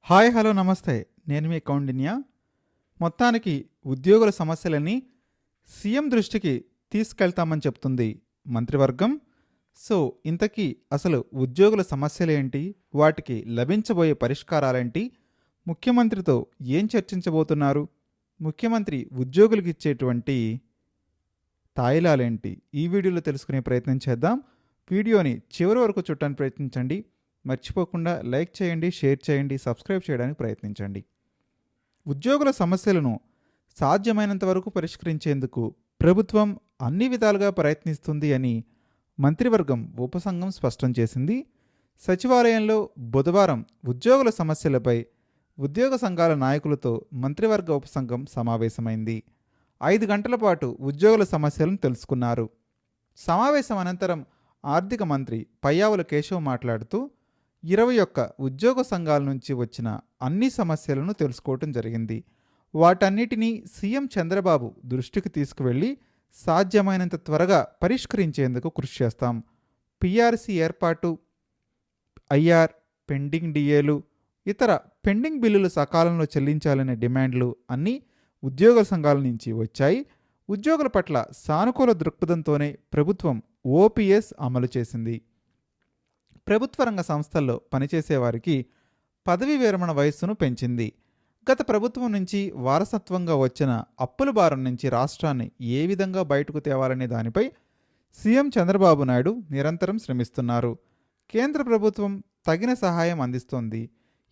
Hi hello నమస్తే. నేను మీ కౌండిన్య. మొత్తానికి ఉద్యోగుల సమస్యలని సీఎం దృష్టికి తీసుకెళ్తామని చెప్తుంది మంత్రివర్గం. సో ఇంతకీ అసలు ఉద్యోగుల సమస్యలేంటి, వాటికి లభించబోయే పరిష్కారాలేంటి, ముఖ్యమంత్రితో ఏం చర్చించబోతున్నారు, ముఖ్యమంత్రి ఉద్యోగులకు ఇచ్చేటువంటి తాయిలాలేంటి, ఈ వీడియోలో తెలుసుకునే ప్రయత్నం చేద్దాం. వీడియోని చివరి వరకు చూడటానికి ప్రయత్నించండి. మర్చిపోకుండా లైక్ చేయండి, షేర్ చేయండి, సబ్స్క్రైబ్ చేయడానికి ప్రయత్నించండి. ఉద్యోగుల సమస్యలను సాధ్యమైనంత వరకు పరిష్కరించేందుకు ప్రభుత్వం అన్ని విధాలుగా ప్రయత్నిస్తుంది అని మంత్రివర్గం ఉపసంఘం స్పష్టం చేసింది. సచివాలయంలో బుధవారం ఉద్యోగుల సమస్యలపై ఉద్యోగ సంఘాల నాయకులతో మంత్రివర్గ ఉపసంఘం సమావేశమైంది. 5 గంటల పాటు ఉద్యోగుల సమస్యలను తెలుసుకున్నారు. సమావేశం అనంతరం ఆర్థిక మంత్రి పయ్యావుల కేశవ్ మాట్లాడుతూ 21 ఉద్యోగ సంఘాల నుంచి వచ్చిన అన్ని సమస్యలను తెలుసుకోవటం జరిగింది. వాటన్నిటినీ సీఎం చంద్రబాబు దృష్టికి తీసుకువెళ్ళి సాధ్యమైనంత త్వరగా పరిష్కరించేందుకు కృషి చేస్తాం. పీఆర్సీ ఏర్పాటు, ఐఆర్, పెండింగ్ డిఏలు, ఇతర పెండింగ్ బిల్లులు సకాలంలో చెల్లించాలనే డిమాండ్లు అన్నీ ఉద్యోగ సంఘాల నుంచి వచ్చాయి. ఉద్యోగుల పట్ల సానుకూల దృక్పథంతోనే ప్రభుత్వం ఓపీఎస్ అమలు చేసింది. ప్రభుత్వ రంగ సంస్థల్లో పనిచేసే వారికి పదవీ విరమణ వయస్సును పెంచింది. గత ప్రభుత్వం నుంచి వారసత్వంగా వచ్చిన అప్పుల భారం నుంచి రాష్ట్రాన్ని ఏ విధంగా బయటకు తేవాలనే దానిపై సీఎం చంద్రబాబు నాయుడు నిరంతరం శ్రమిస్తున్నారు. కేంద్ర ప్రభుత్వం తగిన సహాయం అందిస్తోంది.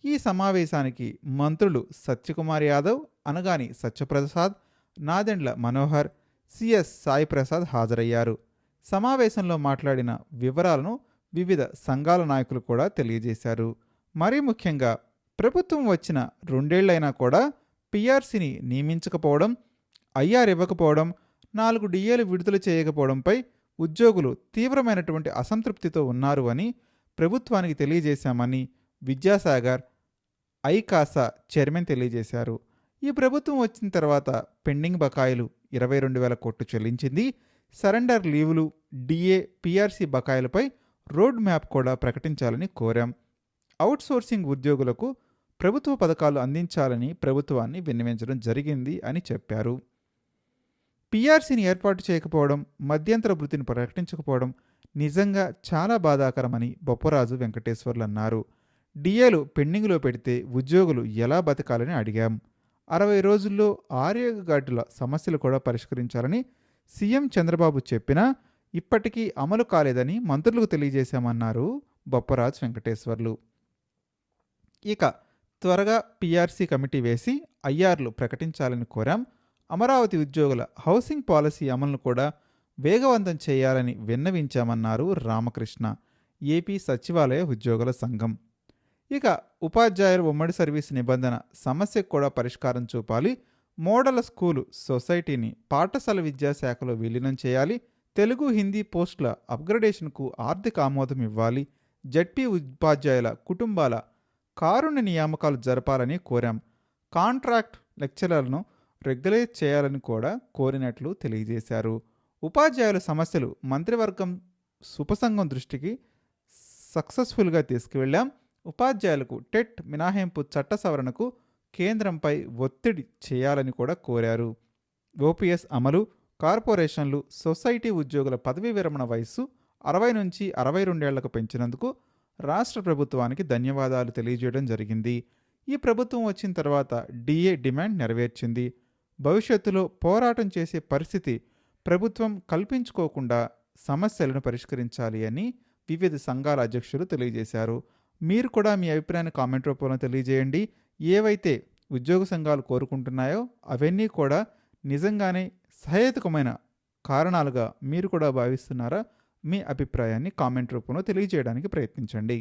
ఈ సమావేశానికి మంత్రులు సత్యకుమార్ యాదవ్, అనగాని సత్యప్రసాద్, నాదెండ్ల మనోహర్, సిఎస్ సాయి ప్రసాద్ హాజరయ్యారు. సమావేశంలో మాట్లాడిన వివరాలను వివిధ సంఘాల నాయకులు కూడా తెలియజేశారు. మరీ ముఖ్యంగా ప్రభుత్వం వచ్చిన 2 ఏళ్లైనా కూడా పీఆర్సీని నియమించకపోవడం, ఐఆర్ ఇవ్వకపోవడం, 4 డిఏలు విడుదల చేయకపోవడంపై ఉద్యోగులు తీవ్రమైనటువంటి అసంతృప్తితో ఉన్నారు అని ప్రభుత్వానికి తెలియజేశామని విద్యాసాగర్, ఐకాసా చైర్మన్ తెలియజేశారు. ఈ ప్రభుత్వం వచ్చిన తర్వాత పెండింగ్ బకాయిలు 22,000 కోట్లు చెల్లించింది. సరెండర్ లీవులు, డిఏ, పీఆర్సీ బకాయిలపై రోడ్ మ్యాప్ కూడా ప్రకటించాలని కోరాం. అవుట్సోర్సింగ్ ఉద్యోగులకు ప్రభుత్వ పథకాలు అందించాలని ప్రభుత్వాన్ని విన్నవించడం జరిగింది అని చెప్పారు. పీఆర్సీని ఏర్పాటు చేయకపోవడం, మధ్యంతర వృత్తిని ప్రకటించకపోవడం నిజంగా చాలా బాధాకరమని బొప్పరాజు వెంకటేశ్వర్లు అన్నారు. డిఏలు పెండింగ్లో పెడితే ఉద్యోగులు ఎలా బతకాలని అడిగాం. 60 రోజుల్లో ఆరోగ్య గార్డుల సమస్యలు కూడా పరిష్కరించాలని సీఎం చంద్రబాబు చెప్పినా ఇప్పటికీ అమలు కాలేదని మంత్రులకు తెలియజేశామన్నారు బొప్పరాజు వెంకటేశ్వర్లు. ఇక త్వరగా పీఆర్సీ కమిటీ వేసి ఐఆర్లు ప్రకటించాలని కోరాం. అమరావతి ఉద్యోగుల హౌసింగ్ పాలసీ అమలును కూడా వేగవంతం చేయాలని విన్నవించామన్నారు రామకృష్ణ, ఏపీ సచివాలయ ఉద్యోగుల సంఘం. ఇక ఉపాధ్యాయుల ఉమ్మడి సర్వీసు నిబంధన సమస్యకు కూడా పరిష్కారం చూపాలి. మోడల్ స్కూలు సొసైటీని పాఠశాల విద్యాశాఖలో విలీనం చేయాలి. తెలుగు, హిందీ పోస్టుల అప్గ్రేడేషన్కు ఆర్థిక ఆమోదం ఇవ్వాలి. జడ్పీ ఉపాధ్యాయుల కుటుంబాల కారుణ్య నియామకాలు జరపాలని కోరాం. కాంట్రాక్ట్ లెక్చరర్లను రెగ్యులేట్ చేయాలని కూడా కోరినట్లు తెలియజేశారు. ఉపాధ్యాయుల సమస్యలు మంత్రివర్గం ఉపసంఘం దృష్టికి సక్సెస్ఫుల్గా తీసుకువెళ్ళాం. ఉపాధ్యాయులకు టెట్ మినహాయింపు చట్ట సవరణకు కేంద్రంపై ఒత్తిడి చేయాలని కూడా కోరారు. ఓపీఎస్ అమలు, కార్పొరేషన్లు, సొసైటీ ఉద్యోగుల పదవీ విరమణ వయస్సు 60 నుంచి 62 ఏళ్లకు పెంచినందుకు రాష్ట్ర ప్రభుత్వానికి ధన్యవాదాలు తెలియజేయడం జరిగింది. ఈ ప్రభుత్వం వచ్చిన తర్వాత డిఏ డిమాండ్ నెరవేర్చింది. భవిష్యత్తులో పోరాటం చేసే పరిస్థితి ప్రభుత్వం కల్పించుకోకుండా సమస్యలను పరిష్కరించాలి అని వివిధ సంఘాల అధ్యక్షులు తెలియజేశారు. మీరు కూడా మీ అభిప్రాయాన్ని కామెంట్ రూపంలో తెలియజేయండి. ఏవైతే ఉద్యోగ సంఘాలు కోరుకుంటున్నాయో అవన్నీ కూడా నిజంగానే సహేతుకమైన కారణాలుగా మీరు కూడా భావిస్తున్నారా? మీ అభిప్రాయాన్ని కామెంట్ రూపంలో తెలియజేయడానికి ప్రయత్నించండి.